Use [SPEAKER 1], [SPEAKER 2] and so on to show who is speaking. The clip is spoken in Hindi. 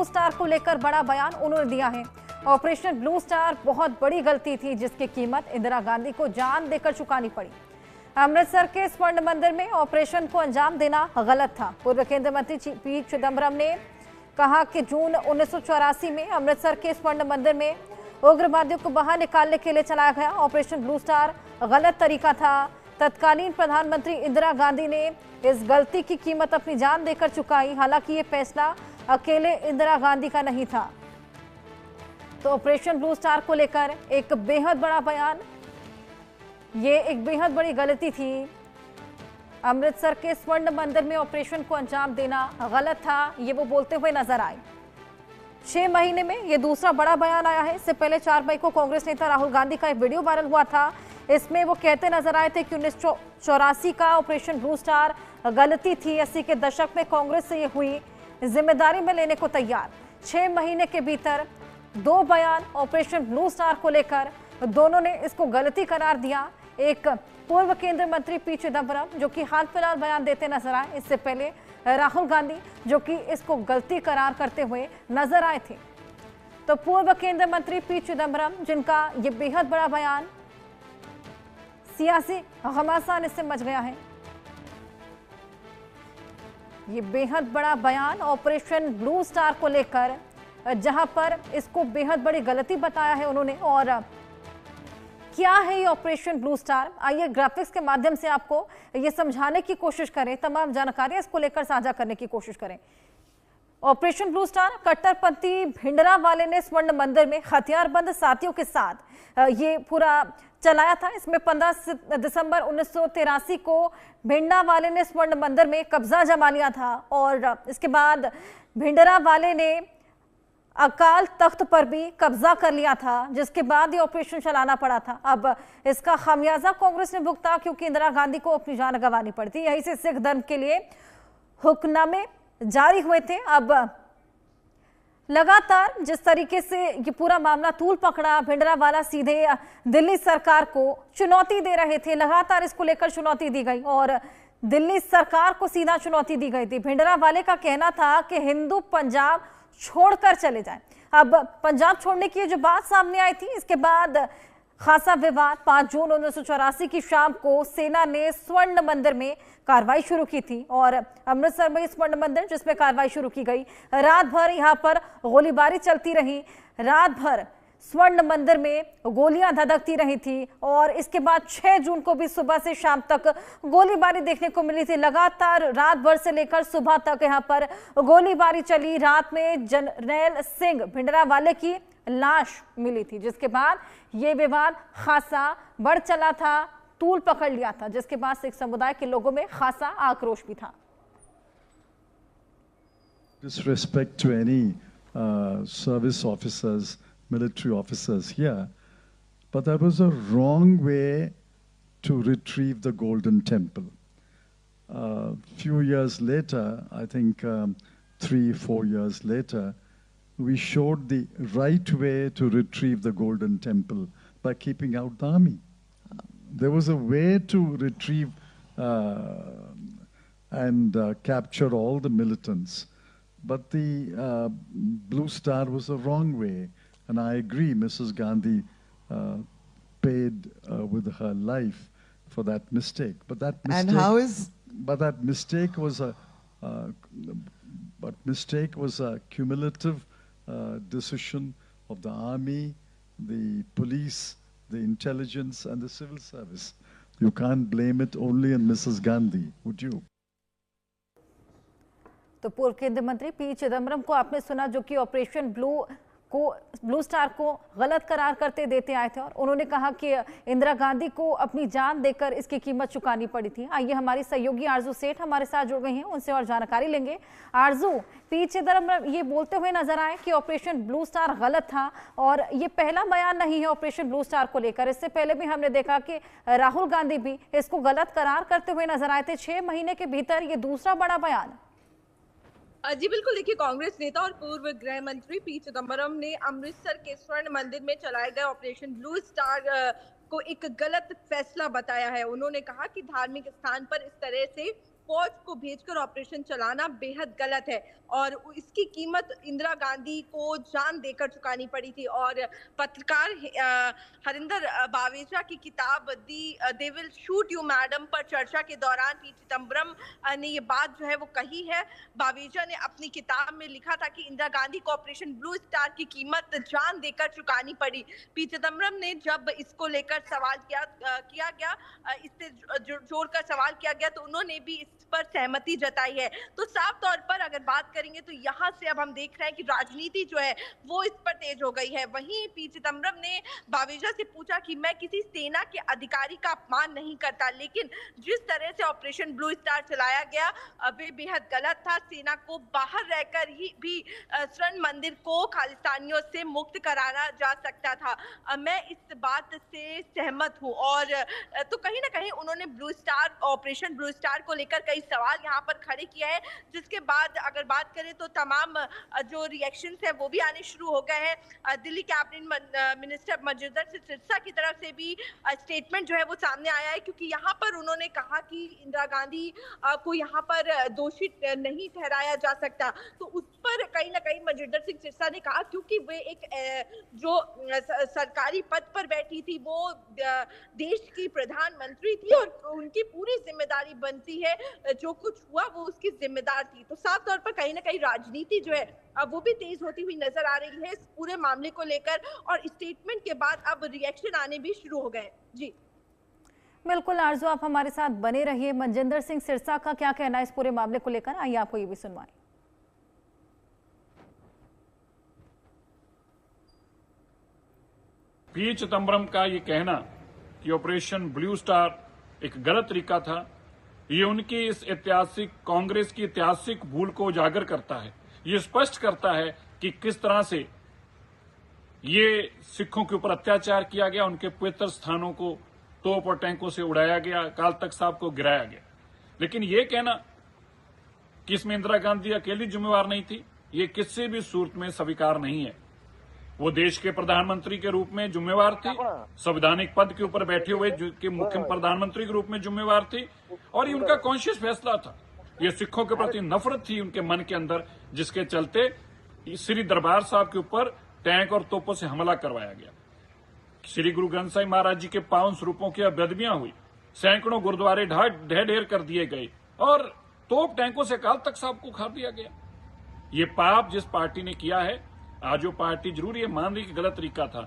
[SPEAKER 1] ब्लू स्टार को लेकर बड़ा बयान उन्होंने दिया है। ऑपरेशन ब्लू स्टार बहुत बड़ी गलती थी जिसकी कीमत इंदिरा गांधी को जान देकर चुकानी पड़ी। अमृतसर के स्वर्ण मंदिर में ऑपरेशन को अंजाम देना गलत था। पूर्व केंद्रीय मंत्री पी चिदम्बरम ने कहा कि जून 1984 में अमृतसर के स्वर्ण मंदिर में उग्रवादियों को बाहर निकालने के लिए चलाया गया ऑपरेशन ब्लू स्टार गलत तरीका था। तत्कालीन प्रधानमंत्री इंदिरा गांधी ने इस गलती की कीमत अपनी जान देकर चुकाई। हालांकि ये फैसला अकेले इंदिरा गांधी का नहीं था। तो ऑपरेशन ब्लू स्टार को लेकर एक बेहद बड़ा बयान, ये एक बेहद बड़ी गलती थी। अमृतसर के स्वर्ण मंदिर में ऑपरेशन को अंजाम देना गलत था, ये वो बोलते हुए नजर आए। 6 महीने में ये दूसरा बड़ा बयान आया है। इससे पहले 4 मई को कांग्रेस नेता राहुल गांधी का एक वीडियो वायरल हुआ था। इसमें वो कहते नजर आए थे कि 1984 का ऑपरेशन ब्लू स्टार गलती थी। 80 के दशक में कांग्रेस से ये हुई, जिम्मेदारी में लेने को तैयार। 6 महीने के भीतर 2 बयान ऑपरेशन ब्लू स्टार को लेकर, दोनों ने इसको गलती करार दिया। एक पूर्व केंद्रीय मंत्री पी चिदम्बरम जो कि हाल फिलहाल बयान देते नजर आए, इससे पहले राहुल गांधी जो कि इसको गलती करार करते हुए नजर आए थे। तो पूर्व केंद्रीय मंत्री पी चिदम्बरम जिनका ये बेहद बड़ा बयान, सियासी घमासान इससे मच गया है। ये बेहद बड़ा बयान ऑपरेशन ब्लू स्टार को लेकर, जहां पर इसको बेहद बड़ी गलती बताया है उन्होंने। और क्या है ये ऑपरेशन ब्लू स्टार, आइए ग्राफिक्स के माध्यम से आपको ये समझाने की कोशिश करें, तमाम जानकारी इसको लेकर साझा करने की कोशिश करें। ऑपरेशन ब्लू स्टार कट्टरपंथी भिंडरावाले ने स्वर्ण मंदिर में हथियारबंद साथियों के साथ ये पूरा चलाया था। इसमें 15 दिसंबर 1983 को भिंडरावाले ने स्वर्ण मंदिर में कब्जा जमा लिया था और इसके बाद भिंडरावाले ने अकाल तख्त पर भी कब्जा कर लिया था, जिसके बाद ये ऑपरेशन चलाना पड़ा था। अब इसका खामियाजा कांग्रेस ने भुगता क्योंकि इंदिरा गांधी को अपनी जान गंवानी पड़ी थी। यहीं से सिख धर्म के लिए हुक्मनामे जारी हुए थे। अब लगातार जिस तरीके से ये पूरा मामला तूल पकड़ा, भिंडरावाला सीधे दिल्ली सरकार को चुनौती दे रहे थे। लगातार इसको लेकर चुनौती दी गई और दिल्ली सरकार को सीधा चुनौती दी गई थी। भिंडरावाले का कहना था कि हिंदू पंजाब छोड़कर चले जाएं। अब पंजाब छोड़ने की जो बात सामने आई थी, इसके बाद खासा विवाद। 5 जून 1984 की शाम को सेना ने स्वर्ण मंदिर में कार्रवाई शुरू की थी और अमृतसर में स्वर्ण मंदिर जिसमें कार्रवाई शुरू की गई। रात भर यहां पर गोलीबारी चलती रही। रात भर स्वर्ण मंदिर में गोलियां धधकती रही थी और इसके बाद 6 जून को भी सुबह से शाम तक गोलीबारी देखने को मिली थी। लगातार रात भर से लेकर सुबह तक यहां पर गोलीबारी चली। रात में जरनैल सिंह भिंडरावाले की लाश मिली थी, जिसके बाद ये विवाद खासा बढ़ चला था, तूल पकड़ लिया था, जिसके बाद सिख समुदाय के लोगों में खासा आक्रोश भी था।
[SPEAKER 2] Disrespect to any service officers, military officers here, but that was a wrong way to retrieve the Golden Temple. Few years later, I think 3-4 years later, we showed the right way to retrieve the Golden Temple by keeping out the army. There was a way to retrieve and capture all the militants, but the Blue Star was the wrong way. And I agree, Mrs. Gandhi paid with her life for that mistake. But that mistake,
[SPEAKER 3] and how is?
[SPEAKER 2] But that mistake was a cumulative decision of the army, the police, the intelligence, and the civil service. You can't blame it only on Mrs. Gandhi, would you?
[SPEAKER 1] तो पूर्व केंद्रीय मंत्री पी चिदम्बरम को आपने सुना, जो कि ऑपरेशन ब्लू स्टार को गलत करार करते देते आए थे और उन्होंने कहा कि इंदिरा गांधी को अपनी जान देकर इसकी कीमत चुकानी पड़ी थी। आइए हमारी सहयोगी आरजू सेठ हमारे साथ जुड़ गई हैं, उनसे और जानकारी लेंगे। आरजू, पी चिदम्बरम ये बोलते हुए नजर आए कि ऑपरेशन ब्लू स्टार गलत था और ये पहला बयान नहीं है ऑपरेशन ब्लू स्टार को लेकर। इससे पहले भी हमने देखा कि राहुल गांधी भी इसको गलत करार करते हुए नजर आए थे। 6 महीने के भीतर ये दूसरा बड़ा बयान।
[SPEAKER 4] जी बिल्कुल, देखिए कांग्रेस नेता और पूर्व गृह मंत्री पी चिदम्बरम ने अमृतसर के स्वर्ण मंदिर में चलाए गए ऑपरेशन ब्लू स्टार को एक गलत फैसला बताया है। उन्होंने कहा कि धार्मिक स्थान पर इस तरह से फौज को भेजकर ऑपरेशन चलाना बेहद गलत है। और इसकी कीमत इंदिरा गांधी को जान देकर चुकानी पड़ी थी। और पत्रकार हरिंदर बावेजा की किताब they will shoot you madam पर चर्चा के दौरान पी चिदम्बरम ने ये बात जो है वो कही है। बावेजा ने अपनी किताब में लिखा था कि इंदिरा गांधी को ऑपरेशन ब्लू स्टार की कीमत जान देकर चुकानी पड़ी। पी चिदम्बरम ने जब इसको लेकर सवाल किया गया, इससे जोड़कर सवाल किया गया, तो उन्होंने भी इस पर सहमति जताई है। तो साफ तौर पर अगर बात करेंगे तो यहाँ से अब हम देख रहे हैं कि राजनीति जो है वो इस पर तेज हो गई है। वहीं पी चिदम्बरम ने बावेजा से पूछा कि मैं किसी सेना के अधिकारी का अपमान नहीं करता, लेकिन जिस तरह से ऑपरेशन ब्लू स्टार चलाया गया वे बेहद गलत था। सेना को बाहर रहकर ही भी स्वर्ण मंदिर को खालिस्तानियों से मुक्त कराना जा सकता था। मैं इस बात से सहमत हूँ। और तो कहीं ना कहीं उन्होंने blue star, operation blue star को लेकर कई सवाल यहाँ पर खड़े किया है, जिसके बाद अगर बात करें तो तमाम जो रिएक्शंस है वो भी आने शुरू हो गए हैं। दिल्ली कैबिनेट मिनिस्टर मजिदर सिरसा की तरफ से भी स्टेटमेंट जो है वो सामने आया है, क्योंकि यहाँ पर उन्होंने कहा कि इंदिरा गांधी को यहाँ पर दोषी नहीं ठहराया जा सकता। तो उस पर कहीं ना कहीं मजिदर सिंह सिरसा ने कहा, क्योंकि वे एक जो सरकारी पद पर बैठी थी, वो देश की प्रधानमंत्री थी और उनकी पूरी जिम्मेदारी बनती है, जो कुछ हुआ वो उसकी जिम्मेदार थी। तो साफ तौर पर कहीं ना कहीं राजनीति जो है वो भी तेज होती हुई नजर आ रही है इस पूरे मामले को लेकर, और स्टेटमेंट के बाद अब रिएक्शन आने भी शुरू हो गए। जी
[SPEAKER 1] बिल्कुल आरजू, आप हमारे साथ बने रहिए। मनजिंदर सिंह सिरसा का क्या कहना है इस पूरे मामले को लेकर, आइए आपको ये भी सुनवाएं।
[SPEAKER 3] पी चिदम्बरम का ये कहना कि ऑपरेशन ब्लू स्टार एक गलत तरीका था, ये उनकी इस ऐतिहासिक कांग्रेस की ऐतिहासिक भूल को उजागर करता है। ये स्पष्ट करता है कि किस तरह से ये सिखों के ऊपर अत्याचार किया गया, उनके पवित्र स्थानों को तोप और टैंकों से उड़ाया गया, अकाल तख्त साहब को गिराया गया। लेकिन ये कहना कि इसमें इंदिरा गांधी अकेली जिम्मेवार नहीं थी, ये किसी भी सूरत में स्वीकार नहीं है। वो देश के प्रधानमंत्री के रूप में जिम्मेवार थी, संवैधानिक पद के ऊपर बैठे हुए के मुख्य प्रधानमंत्री के रूप में जिम्मेवार थी, और ये उनका कॉन्शियस फैसला था। ये सिखों के प्रति नफरत थी उनके मन के अंदर, जिसके चलते श्री दरबार साहब के ऊपर टैंक और तोपों से हमला करवाया गया। श्री गुरु ग्रंथ साहिब महाराज जी के पावन स्वरूपों की बेदबियां हुई, सैकड़ों गुरुद्वारे ढह ढेर कर दिए गए और तोप टैंकों से अकाल तख्त साहब को खा दिया गया। ये पाप जिस पार्टी ने किया है, आज वो पार्टी जरूर ये मान रही कि गलत तरीका था,